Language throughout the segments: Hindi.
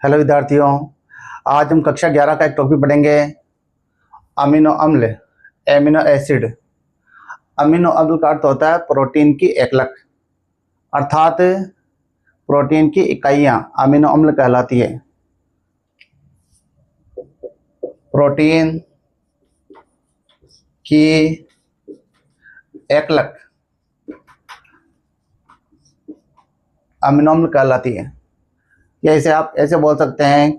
हेलो विद्यार्थियों। आज हम कक्षा 11 का एक टॉपिक पढ़ेंगे, अमीनो अम्ल, एमिनो एसिड। अमीनो अम्ल का अर्थ होता है प्रोटीन की एकलक, अर्थात प्रोटीन की इकाइयां अमीनो अम्ल कहलाती है। प्रोटीन की एकलक अमीनो अम्ल कहलाती है, या इसे आप ऐसे बोल सकते हैं,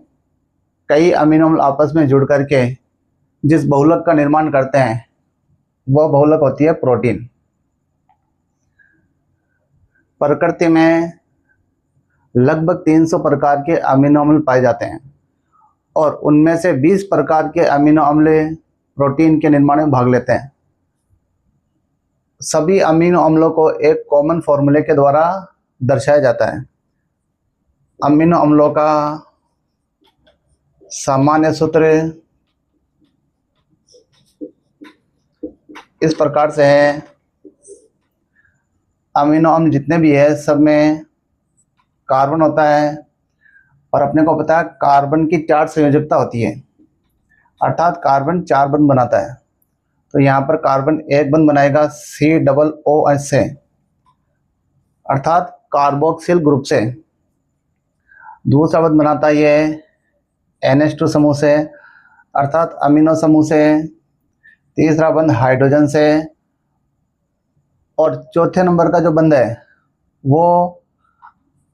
कई अमीनो अम्ल आपस में जुड़ करके जिस बहुलक का निर्माण करते हैं वह बहुलक होती है प्रोटीन। प्रकृति में लगभग 300 प्रकार के अमीनो अम्ल पाए जाते हैं और उनमें से 20 प्रकार के अमीनो अम्ल प्रोटीन के निर्माण में भाग लेते हैं। सभी अमीनो अम्लों को एक कॉमन फॉर्मूले के द्वारा दर्शाया जाता है। अमीनो अम्लों का सामान्य सूत्र इस प्रकार से है। अमीनो अम्ल जितने भी है सब में कार्बन होता है और अपने को पता है कार्बन की 4 संयोजकता होती है, अर्थात कार्बन 4 बंध बनाता है। तो यहाँ पर कार्बन एक बंध बनाएगा COOH से, अर्थात कार्बोक्सिल ग्रुप से। दूसरा बंध बनाता है ये NH2 समूह से, अर्थात अमीनो समूह से। तीसरा बंध हाइड्रोजन से और चौथे नंबर का जो बंध है वो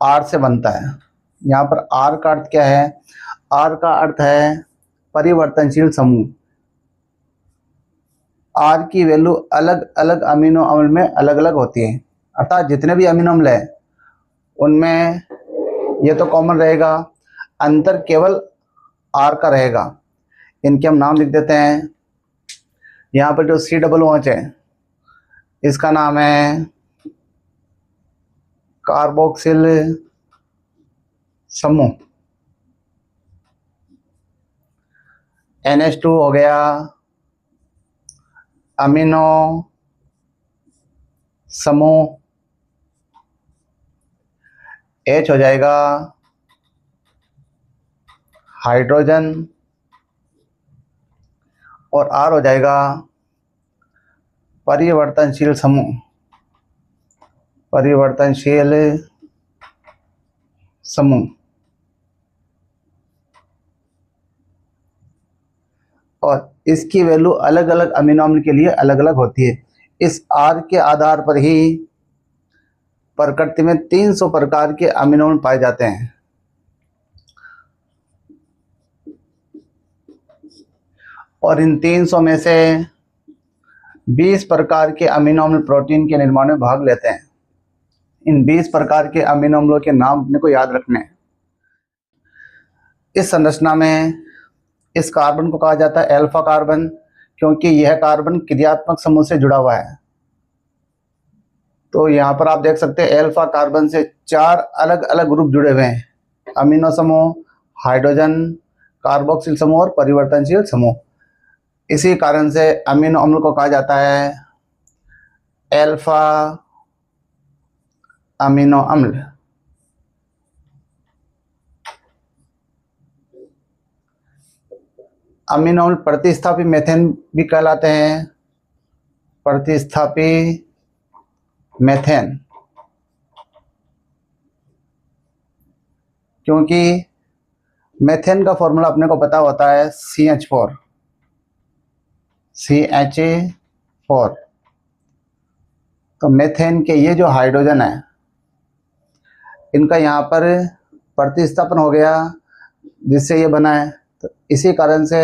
R से बनता है। यहाँ पर R का अर्थ क्या है? R का अर्थ है परिवर्तनशील समूह। R की वैल्यू अलग अलग अमीनो अम्ल में अलग अलग होती है, अर्थात जितने भी अमीनो अम्ल है उनमें ये तो कॉमन रहेगा, अंतर केवल R का रहेगा। इनके हम नाम लिख देते हैं। यहाँ पर जो COOH है इसका नाम है कार्बोक्सिल समूह। NH2 हो गया अमीनो समूह, H हो जाएगा हाइड्रोजन और R हो जाएगा परिवर्तनशील समूह, परिवर्तनशील समूह। और इसकी वैल्यू अलग अलग अमीनो अम्ल के लिए अलग अलग होती है। इस R के आधार पर ही प्रकृति में 300 प्रकार के अमीनो अम्ल पाए जाते हैं। और इन 300 में से 20 प्रकार के अमीनो अम्ल प्रोटीन के निर्माण में भाग लेते हैं। इन 20 प्रकार के अमीनो अम्लों के नाम अपने को याद रखने हैं। इस संरचना में इस कार्बन को कहा जाता है अल्फा कार्बन, क्योंकि यह कार्बन क्रियात्मक समूह से जुड़ा हुआ है। तो यहाँ पर आप देख सकते हैं अल्फा कार्बन से 4 अलग अलग ग्रुप जुड़े हुए हैं, अमीनो समूह, हाइड्रोजन, कार्बोक्सिल समूह और परिवर्तनशील समूह। इसी कारण से अमीनो अम्ल को कहा जाता है अल्फा अमीनो अम्ल। अमीनो अम्ल प्रतिस्थापी मेथेन भी कहलाते हैं, प्रतिस्थापी मेथेन, क्योंकि मेथेन का फॉर्मूला अपने को पता होता है CH4। तो मेथेन के ये जो हाइड्रोजन है इनका यहाँ पर प्रतिस्थापन हो गया जिससे ये बना है, तो इसी कारण से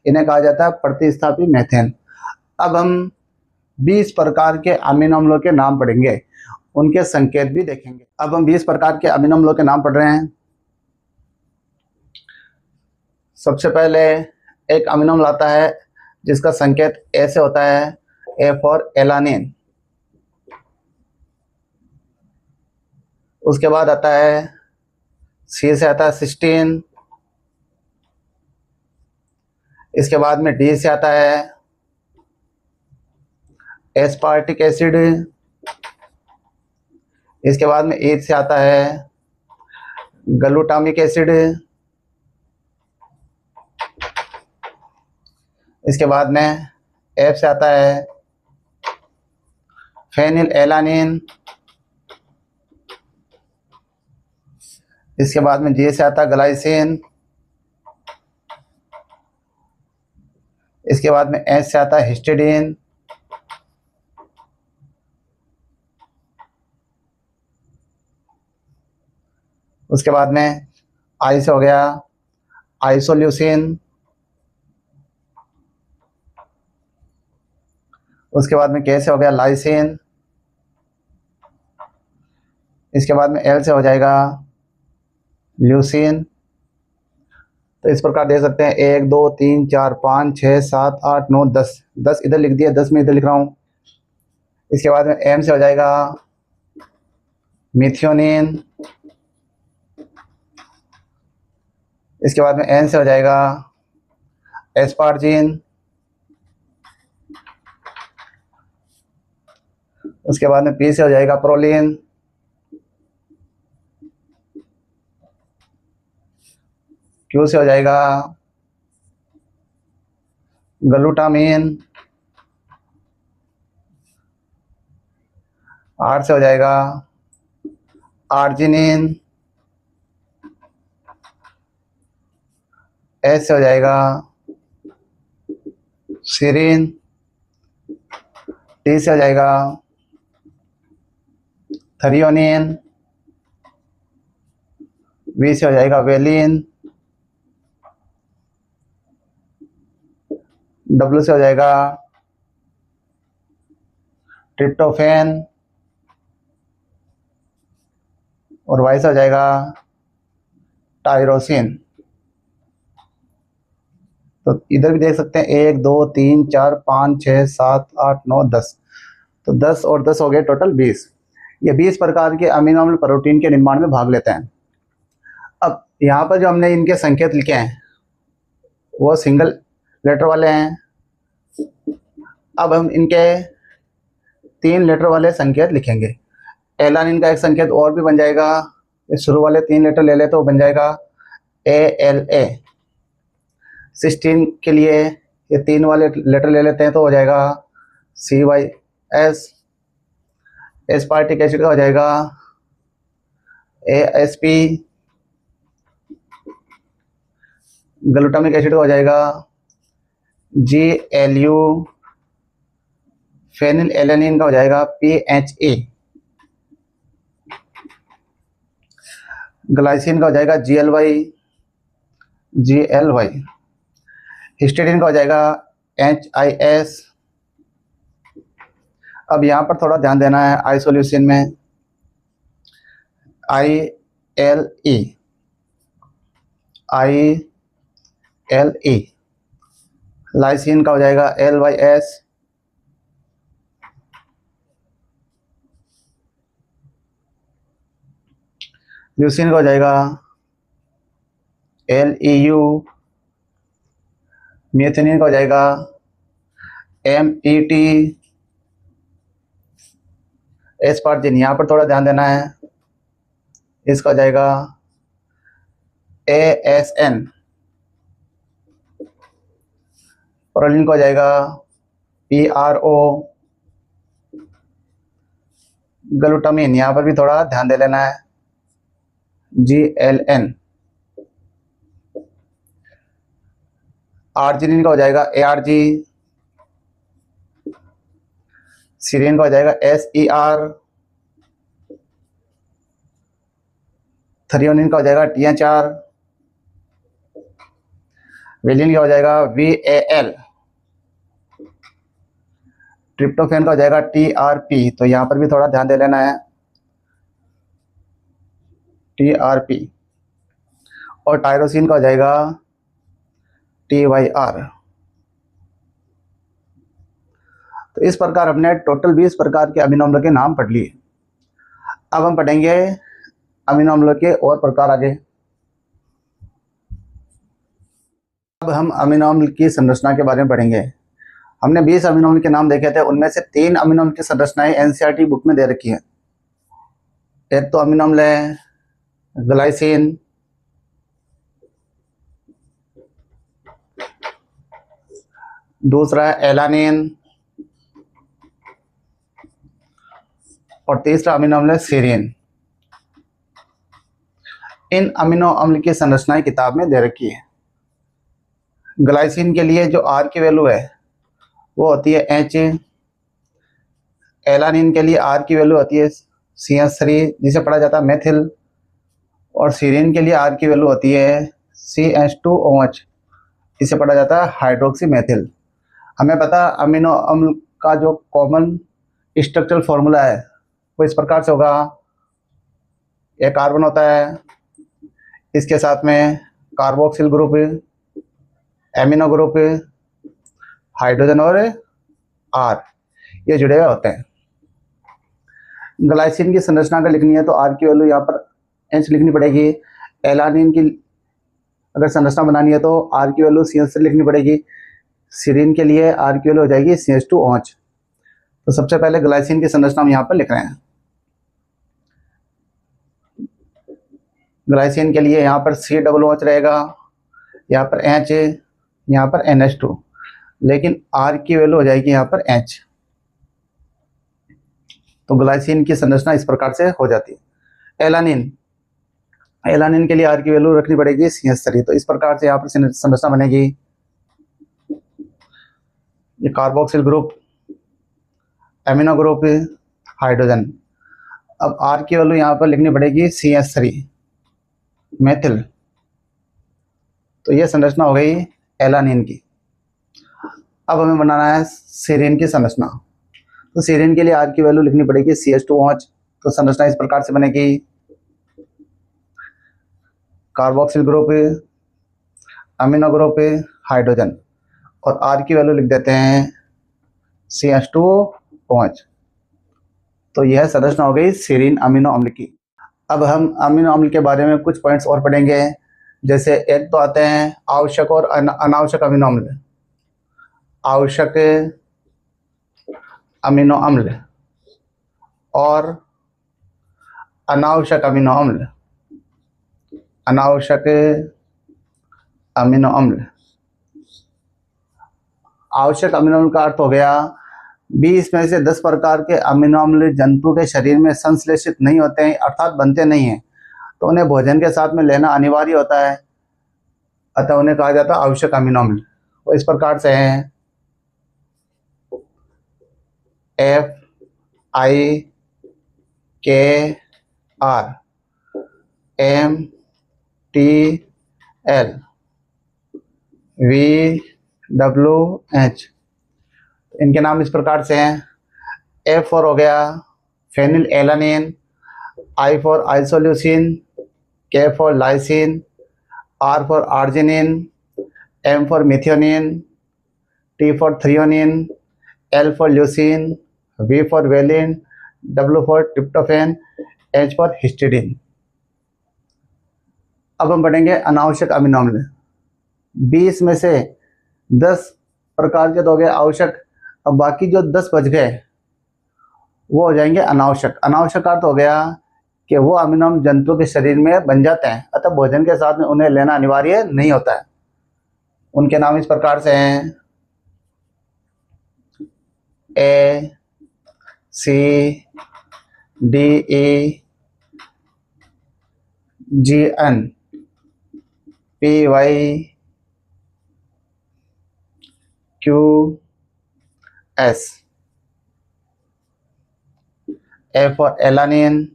इन्हें कहा जाता है प्रतिस्थापी मेथेन। अब हम 20 प्रकार के अमीनो अम्लों के नाम पढ़ेंगे, उनके संकेत भी देखेंगे। अब हम 20 प्रकार के अमीनो अम्लों के नाम पढ़ रहे हैं। सबसे पहले एक अमीनो अम्ल आता है जिसका संकेत ऐसे होता है, A फॉर एलानिन। उसके बाद आता है C से आता है सिस्टीन। इसके बाद में D से आता है एस्पार्टिक एसिड। इसके बाद में E से आता है ग्लूटामिक एसिड। इसके बाद में एफ से आता है फेनिल एलानिन। इसके बाद में जी से आता है ग्लाइसिन। इसके बाद में एच से आता है हिस्टिडीन। उसके बाद में आई से हो गया आइसोल्यूसिन। उसके बाद में के से हो गया लाइसिन। इसके बाद में एल से हो जाएगा ल्यूसिन। तो इस प्रकार दे सकते हैं 1 2 3 4 5 6 7 8 9 10। 10 इधर लिख दिया, 10 में इधर लिख रहा हूँ। इसके बाद में एम से हो जाएगा मिथियोनिन। इसके बाद में एन से हो जाएगा एस्पार्जिन। उसके बाद में पी से हो जाएगा प्रोलिन। क्यू से हो जाएगा ग्लूटामिन। आर से हो जाएगा आर्जिनिन। एस से हो जाएगा सीरिन। टी से हो जाएगा थ्रियोनिन। वी से हो जाएगा वेलिन। डब्ल्यू से हो जाएगा ट्रिप्टोफैन। और वाई से हो जाएगा टायरोसिन। तो इधर भी देख सकते हैं 1 2 3 4 5 6 7 8 9 10। तो 10 और 10 हो गए टोटल 20। ये 20 प्रकार के अमीनो अम्ल प्रोटीन के निर्माण में भाग लेते हैं। अब यहाँ पर जो हमने इनके संकेत लिखे हैं वो सिंगल लेटर वाले हैं। अब हम इनके 3 लेटर वाले संकेत लिखेंगे। एलानिन का एक संकेत और भी बन जाएगा। इस शुरू वाले 3 लेटर ले ले तो बन जाएगा ALA। सिस्टीन के लिए ये 3 वाले लेटर ले लेते हैं तो हो जाएगा CYS। एस्पार्टिक एसिड का हो जाएगा ASP। ग्लूटामिक एसिड का हो जाएगा GLU। फेनिल एलानिन का हो जाएगा PHA। ग्लाइसिन का हो जाएगा GLY। हिस्टिडीन का हो जाएगा HIS। अब यहाँ पर थोड़ा ध्यान देना है आइसोल्यूसिन में ILE। लाइसिन का हो जाएगा LYS। ल्यूसिन का हो जाएगा LEU। मिथेनिन का हो जाएगा MET। एस्पार्जिन यहाँ पर थोड़ा ध्यान देना है, इसका हो जाएगा ASN। प्रोलिन का हो जाएगा PRO। ग्लूटामिन यहाँ पर भी थोड़ा ध्यान दे लेना है GLN। आर्जिनिन का हो जाएगा ARG। सीरिन का हो जाएगा SER। थ्रियोनिन का हो जाएगा THR। वेलिन का हो जाएगा VAL। ट्रिप्टोफैन का हो जाएगा TRP। तो यहाँ पर भी थोड़ा ध्यान दे लेना है TRP। और टायरोसिन का हो जाएगा TYR। तो इस प्रकार हमने टोटल 20 प्रकार के अमीनो अम्ल के नाम पढ़ लिए। अब हम पढ़ेंगे अमीनो अम्लों के और प्रकार आगे। अब हम अमीनो अम्ल की संरचना के बारे में पढ़ेंगे। हमने 20 अमीनो अम्ल के नाम देखे थे, उनमें से 3 अमीनो अम्ल की संरचनाएं NCERT बुक में दे रखी है। एक तो अमीनो अम्ल है ग्लाइसिन, दूसरा है एलानिन और तीसरा अमीनो अम्ल है सीरीन। इन अमीनो अम्ल की संरचनाएं किताब में दे रखी है। ग्लाइसिन के लिए जो आर की वैल्यू है वो होती है एच। एलानिन के लिए आर की वैल्यू होती है CH3 जिसे पढ़ा जाता है मेथिल। और सीरीन के लिए आर की वैल्यू होती है CH2OH, इसे पढ़ा जाता है हाइड्रोक्सी मेथिल। हमें पता अमीनो अम्ल का जो कॉमन स्ट्रक्चरल फॉर्मूला है वो इस प्रकार से होगा। एक कार्बन होता है, इसके साथ में carboxyl group, amino group, hydrogen और आर, ये जुड़े हुए होते हैं। ग्लाइसिन की संरचना अगर लिखनी है तो आर की वैल्यू यहाँ पर एच लिखनी पड़ेगी। एलानिन की अगर संरचना बनानी है तो आर की वैल्यू CH3 लिखनी पड़ेगी। सीरीन के लिए आर की वैल्यू हो जाएगी CH2OH। तो सबसे पहले ग्लाइसिन की संरचना हम यहाँ पर लिख रहे हैं। ग्लाइसिन के लिए यहाँ पर COOH रहेगा, यहाँ पर H, यहाँ पर NH2, लेकिन आर की वैल्यू हो जाएगी यहाँ पर H। तो ग्लाइसिन की संरचना इस प्रकार से हो जाती है। एलानिन के लिए आर की वैल्यू रखनी पड़ेगी CH3। तो इस प्रकार से यहाँ पर संरचना बनेगी। ये carboxyl group, amino group, hydrogen. अब आर की वैल्यू यहाँ पर लिखनी पड़ेगी CH3 मेथिल। तो ये संरचना हो गई एलानिन की। अब हमें बनाना है सीरीन की संरचना। तो सीरीन के लिए आर की वैल्यू लिखनी पड़ेगी CH2OH। तो संरचना इस प्रकार से बनेगी। Carboxyl group, amino group, hydrogen, और आर की वैल्यू लिख देते हैं CH2OH। तो यह संरचना हो गई सीरीन अमीनो अम्ल की। अब हम अमीनो अम्ल के बारे में कुछ पॉइंट्स और पढ़ेंगे। जैसे एक तो आते हैं आवश्यक और अनावश्यक अमीनो अम्ल। आवश्यक अमीनो अम्ल और अनावश्यक अमीनो अम्ल। अनावश्यक अमीनो अम्ल। आवश्यक अमीनो अम्ल का अर्थ हो गया 20 में से 10 प्रकार के अमीनो अम्ल जंतु के शरीर में संश्लेषित नहीं होते हैं, अर्थात बनते नहीं हैं, तो उन्हें भोजन के साथ में लेना अनिवार्य होता है, अतः उन्हें कहा जाता है आवश्यक अमीनो अम्ल। वो इस प्रकार से हैं FIKR, MTL, VWH। इनके नाम इस प्रकार से हैं। F फॉर हो गया phenylalanine, I for isoleucine, K for lysine, R for arginine, M for methionine, T for threonine, L for leucine, V for valine, W for tryptophan, H for histidine. अब हम पढ़ेंगे अनावश्यक अमीनो अम्ल। 20 में से 10 प्रकार के तो हो गए आवश्यक, अब बाकी जो 10 बच गए वो हो जाएंगे अनावश्यक। अनावश्यक अर्थ हो गया कि वो अमीनो अम्ल जंतु के शरीर में बन जाते हैं, अतः भोजन के साथ में उन्हें लेना अनिवार्य नहीं होता है। उनके नाम इस प्रकार से हैं ACDEGN, PYQS। A for alanine,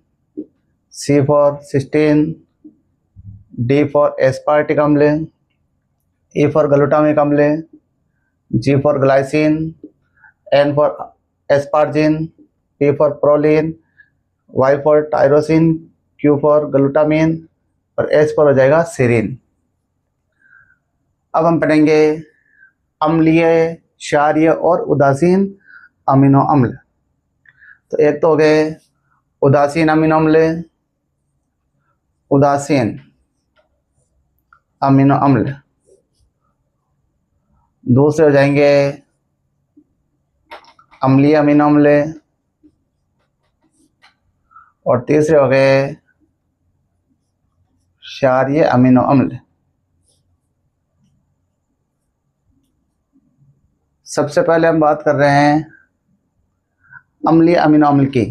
C for cysteine, D for aspartic अम्ल, E for glutamic अम्ल, G for glycine, N for aspargine, P for proline, Y for tyrosine, Q for glutamine और H पर हो जाएगा सेरीन। अब हम पढ़ेंगे अम्लीय, क्षारीय और उदासीन अमीनो अम्ल। तो एक तो हो गए उदासीन अमीनो अम्ल, उदासीन अमीनो अम्ल। दूसरे हो जाएंगे अम्लीय अमीनो अम्ल, और तीसरे हो गए क्षारीय अमीनो अम्ल। सबसे पहले हम बात कर रहे हैं अम्लीय अमीनो अम्ल की।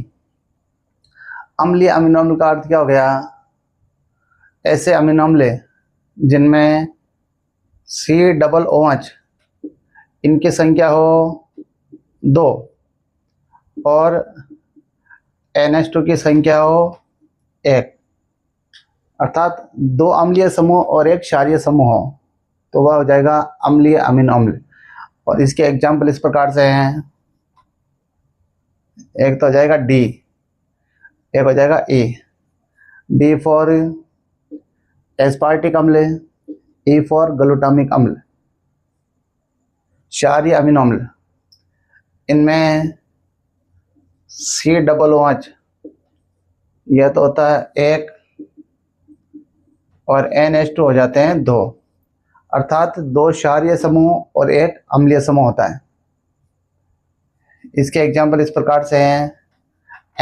अम्लीय अमीनो अम्ल का अर्थ क्या हो गया? ऐसे अमीनो अम्ल जिनमें COOH इनकी संख्या हो 2 और NH2 की संख्या हो 1, अर्थात 2 अम्लीय समूह और 1 क्षारीय समूह हो, तो वह हो जाएगा अम्लीय अमीनो अम्ल। और इसके एग्जाम्पल इस प्रकार से हैं। एक तो हो जाएगा D, एक हो जाएगा E। D फॉर एस्पार्टिक अम्ल, E फॉर ग्लूटामिक अम्ल। क्षारीय अमीनो अम्ल इनमें COOH यह तो होता है 1 और NH2 हो जाते हैं 2, अर्थात 2 क्षारीय समूह और 1 अम्लीय समूह होता है। इसके एग्जाम्पल इस प्रकार से हैं।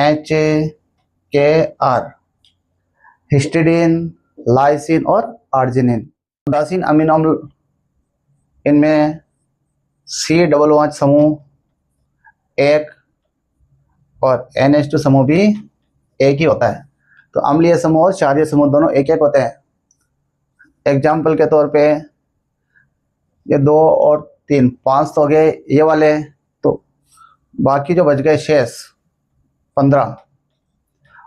HKR, हिस्टिडीन, लाइसिन और आर्जिनिन। उदासीन अमीनो अम्ल इनमें COOH समूह 1 और NH2 समूह भी 1 ही होता है, तो अम्लीय समूह और क्षारीय समूह दोनों 1-1 होते हैं। एग्जाम्पल के तौर पे ये 2 और 3, 5 तो हो गए ये वाले, तो बाकी जो बच गए शेष 15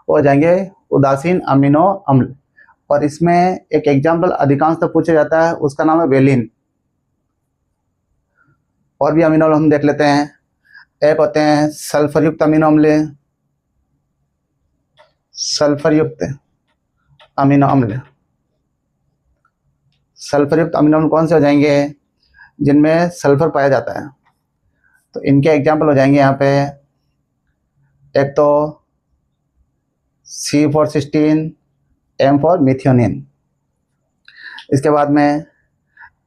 हो जाएंगे उदासीन अमीनो अम्ल। और इसमें एक एग्जाम्पल अधिकांशतः पूछा जाता है, उसका नाम है वेलिन। और भी अमीनो अम्ल हम देख लेते हैं। एक होते हैं सल्फरयुक्त अमीनो अम्ल, सल्फरयुक्त अमीनो अम्ल। सल्फरयुक्त अमीनो अम्ल कौन से हो जाएंगे? जिनमें सल्फर पाया जाता है, तो इनके एग्जाम्पल हो जाएंगे यहाँ पे। एक तो C for cysteine, M for methionine. इसके बाद में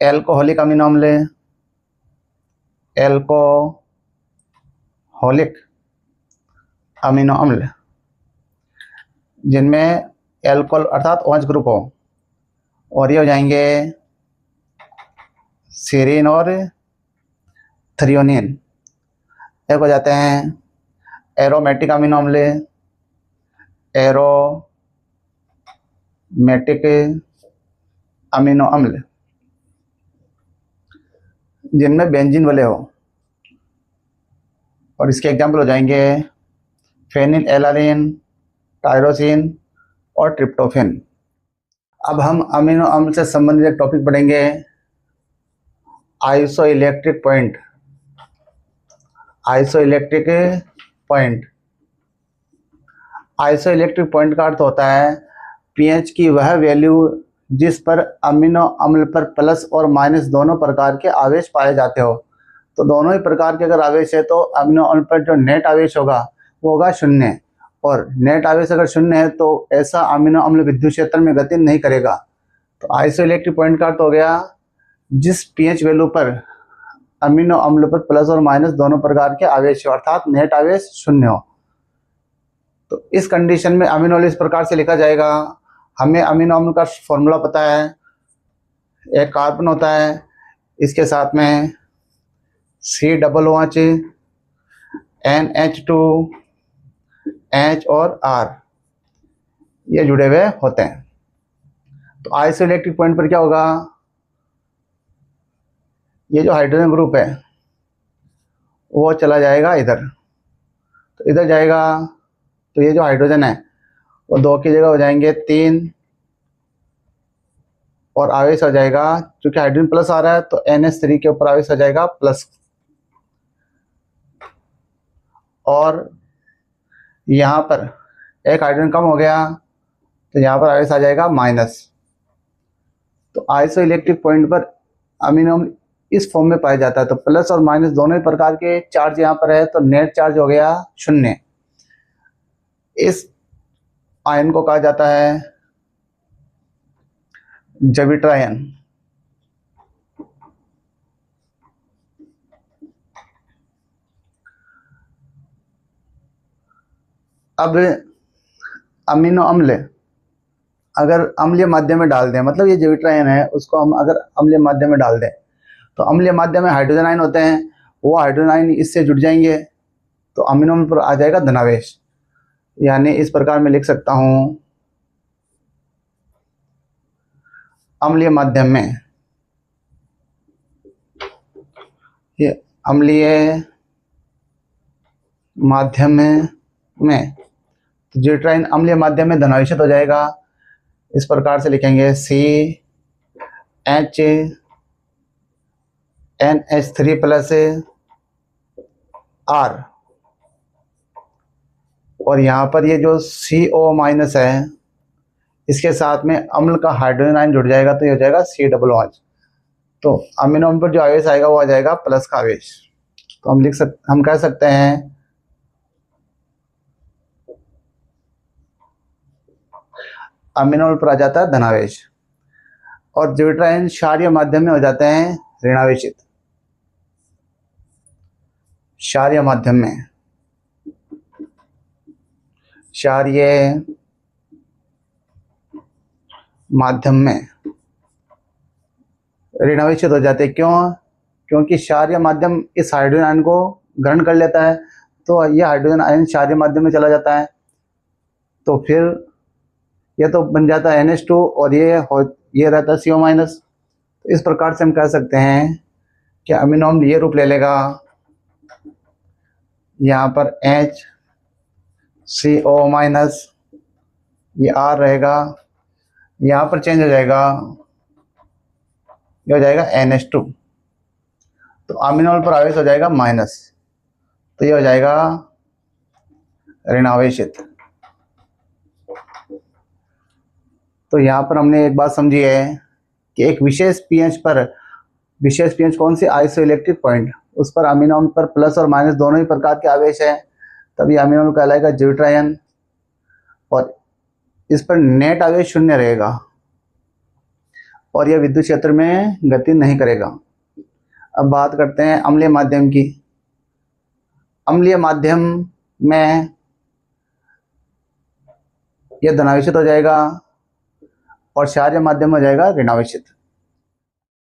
एल्कोहलिक अमीनो अम्ल, एल्कोहलिक अमीनो अम्ल जिनमें एल्कोहल अर्थात OH ग्रुप हो, और ये हो जाएंगे सेरीन और थ्रियोनिन। एक हो जाते हैं एरोमेटिक अमीनो अम्ल, एरोमेटिक अमीनो अम्ल जिनमें बेंजीन वाले हो, और इसके एग्जाम्पल हो जाएंगे फेनिल एलानिन, टायरोसिन और ट्रिप्टोफेन। अब हम अमीनो अम्ल से संबंधित एक टॉपिक पढ़ेंगे, isoelectric point. Isoelectric point, isoelectric point का अर्थ होता है pH की वह वैल्यू जिस पर अमीनो अम्ल पर प्लस और माइनस दोनों प्रकार के आवेश पाए जाते हो। तो दोनों ही प्रकार के अगर आवेश है तो अमीनो अम्ल पर जो नेट आवेश होगा वो होगा 0, और नेट आवेश अगर 0 है तो ऐसा अमीनो अम्ल विद्युत क्षेत्र में गति नहीं करेगा। तो आइसोइलेक्ट्रिक पॉइंट का अर्थ हो गया जिस pH वैल्यू पर अमीनो अम्ल पर प्लस और माइनस दोनों प्रकार के आवेश हो, अर्थात नेट आवेश 0 हो। तो इस कंडीशन में अमीनो अम्ल इस प्रकार से लिखा जाएगा। हमें अमीनो अम्ल का फॉर्मूला पता है, एक कार्बन होता है, इसके साथ में COOH, NH2, H और R ये जुड़े हुए होते हैं। तो आइसोइलेक्ट्रिक पॉइंट पर क्या होगा? ये जो हाइड्रोजन ग्रुप है वो चला जाएगा इधर, तो इधर जाएगा, तो ये जो हाइड्रोजन है वो 2 की जगह हो जाएंगे 3, और आवेश हो जाएगा, क्योंकि हाइड्रोजन प्लस आ रहा है तो NH3 के ऊपर आवेश हो जाएगा प्लस, और यहाँ पर एक हाइड्रोजन कम हो गया तो यहाँ पर आवेश आ जाएगा माइनस। तो आइसोइलेक्ट्रिक पॉइंट पर अमीनो अम्ल इस फॉर्म में पाया जाता है। तो प्लस और माइनस दोनों ही प्रकार के चार्ज यहाँ पर है, तो नेट चार्ज हो गया 0। इस आयन को कहा जाता है जविटर आयन। अब अमीनो अम्ल अगर अम्लीय माध्यम में डाल दें, मतलब ये जविटर आयन है उसको हम अगर अम्लीय माध्यम में डाल दें, तो अम्लीय माध्यम में हाइड्रोजन आयन होते हैं वो हाइड्रोजन आयन इससे जुड़ जाएंगे तो अमीनो अम्ल पर आ जाएगा धनावेश। यानी इस प्रकार मैं लिख सकता हूँ, अम्लीय माध्यम में, ये अम्लीय माध्यम में ज्यूट्राइन अम्लीय माध्यम में धनावेशित हो जाएगा। इस प्रकार से लिखेंगे CHNH3+R, और यहाँ पर ये जो CO- है इसके साथ में अम्ल का हाइड्रोजन आयन जुड़ जाएगा तो ये हो जाएगा C+H। तो अमीनो अम्ल पर जो आवेश आएगा वो आ जाएगा प्लस का आवेश। तो हम कह सकते हैं अमीनो अम्ल पर आ जाता है धनावेश, और ज्यूट्राइन क्षारीय माध्यम में हो जाते हैं ऋणावेशित। क्षारीय माध्यम में, क्षारीय माध्यम में ऋणावेशित हो जाते हैं। क्यों? क्योंकि क्षारीय माध्यम इस हाइड्रोजन आयन को ग्रहण कर लेता है, तो यह हाइड्रोजन आयन क्षारीय माध्यम में चला जाता है, तो फिर यह तो बन जाता है NH2 और ये रहता है CO-। तो इस प्रकार से हम कह सकते हैं कि अमीनो अम्ल ये रूप ले लेगा, यहाँ पर HCO-, ये R रहेगा, यहाँ पर चेंज हो जाएगा, ये हो जाएगा NH2, तो अमीनो अम्ल पर आवेश हो जाएगा माइनस, तो ये हो जाएगा ऋणावेशित। तो यहाँ पर हमने एक बात समझी है कि एक विशेष pH पर, विशेष pH कौन सी? आइसोइलेक्ट्रिक पॉइंट, उस पर अमीनो अम्ल पर प्लस और माइनस दोनों ही प्रकार के आवेश है, तभी अमीनो अम्ल कहलाएगा ज्यूट्राइन, और इस पर नेट आवेश शून्य रहेगा और यह विद्युत क्षेत्र में गति नहीं करेगा। अब बात करते हैं अम्लीय माध्यम की। अम्लीय माध्यम में यह धनावेशित हो जाएगा और क्षारीय माध्यम हो जाएगा ऋणावेशित।